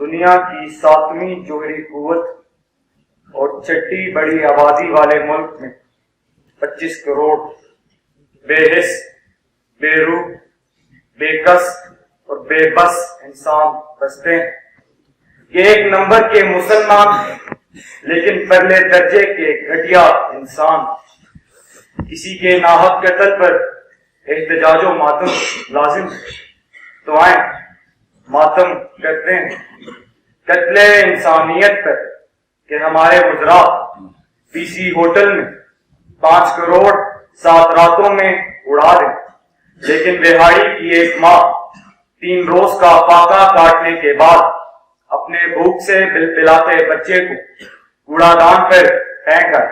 دنیا کی 7ویں جوہری قوت اور 6ٹی بڑی آبادی والے ملک میں 25 کروڑ بے حس، بے روح، بے کس اور بے بس انسان بستے ہیں کہ 1 نمبر کے مسلمان ہیں لیکن پہلے درجے کے گھٹیا انسان. کسی کے ناحق قتل پر احتجاج و ماتم لازم ہے تو آئیں ماتم کرتے ہیں قتل انسانیت پر کہ ہمارے وزراء پی سی ہوٹل میں 5 کروڑ 7 راتوں میں اڑا دیں، لیکن رہائی کی 1 ماہ 3 روز کا فاقہ کاٹنے کے بعد اپنے بھوک سے بلبلاتے بچے کو کوڑا دان پر پھینک کر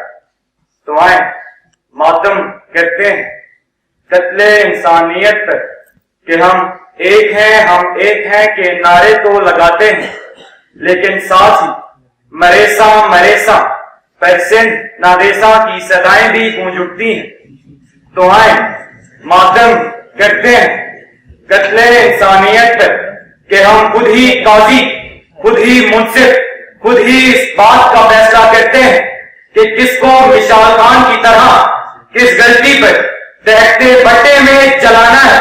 تو آئیں ماتم کرتے ہیں قتل انسانیت پر کہ ہم ایک ہیں کہ نعرے تو لگاتے ہیں لیکن ساتھ ہی مریساں پر سندھ نادیساں کی صدائیں بھی گونج اٹھتی ہیں. تو آئیں ماتم کرتے ہیں قتل انسانیت پر کہ ہم خود ہی قاضی، خود ہی منصف، خود ہی اس بات کا فیصلہ کرتے ہیں کہ کس کو مشال خان کی طرح کس غلطی پر دہتے بٹے میں جلانا ہے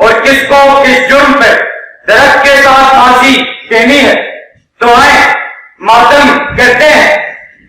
اور کس کو کس جرم پر درخت کے ساتھ پھانسی دینی ہے. تو آئیں ماتم کرتے ہیں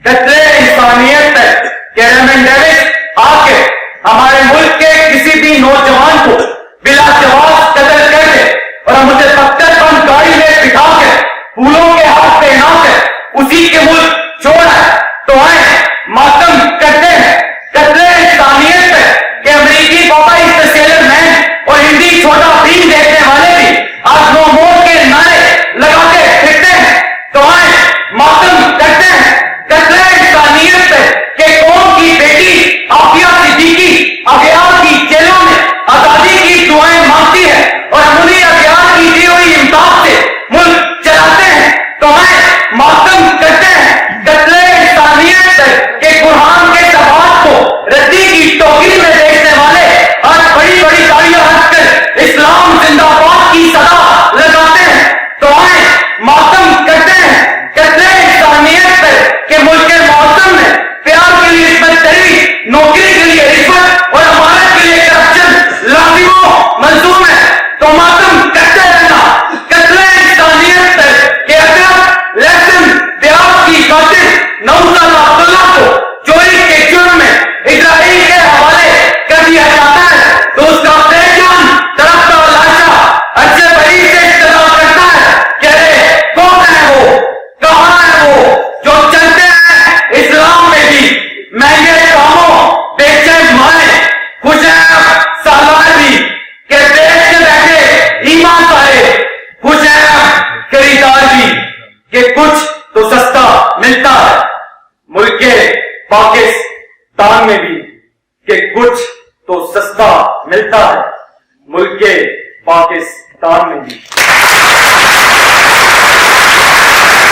قتل انسانیت پر کہ ریمن ڈیوس آ کے ہمارے ملک کے کسی بھی نوجوان کو بلا جواز قتل کر دے اور ہم اسے پتھر بند گاڑی میں بٹھا کے پھولوں کے ہاتھ پہنا کر اسی کے ملک چھوڑا ہے. تو آئیں ماتم کرتے ہیں قتل انسانیت پر کہ امریکی پاپائی سیلر مین اور ہندی چھوٹا بھیم دیکھنے والے بھی آج نو مور کے نعرے لگا کے پھرتے ہیں. تو آئیں ماتم کرتے ہیں قتل انسانیت پر کہ قوم کی بیٹی عافیہ صدیقی اغیار کی جیلوں میں آزادی کی دعائیں مانگتی ہے اور ہم انہیں اغیار کی دی ہوئی امداد سے ملک چلاتے ہیں. تو آئیں ماتم کرتے ہیں قتل انسانیت پر کہ قرآن کے صفحات کو ردی کی ٹوکری میں بیچنے والے آج بڑی بڑی گاڑیاں ہٹ کر اسلام زندہ باد کی صدا لگاتے ہیں. تو آئیں ماتم کرتے ہیں قتل انسانیت پر کہ ملک معظم میں پیار کے لیے عصمت دری، نوکری کے لیے رشوت اور امانت کے لیے کرپشن لازم و ملزوم ہے. تو ماتم کرتے رہنا قتل انسانیت پر کہ اگر لہسن پیاز کی قاتل نوزل عبداللہ کو چوری کے جرم میں اسرائیل کے حوالے کر دیا جاتا ہے تو اس کا بے جان درختہ لاشا اچھے بڑی سے اطلاع کرتا ہے کہ ارے کون ہے وہ، کہاں ہے وہ جو چلتے ہیں اسلام میں بھی مہنگے کاموں بیچے مالے خوش سالار بھی کہ بیچ کے بیٹھے ایمان سارے خوش خریدار بھی کہ کچھ تو سستا ملتا ہے ملک پاکستان میں بھی کہ کچھ تو سستا ملتا ہے ملک پاکستان میں بھی.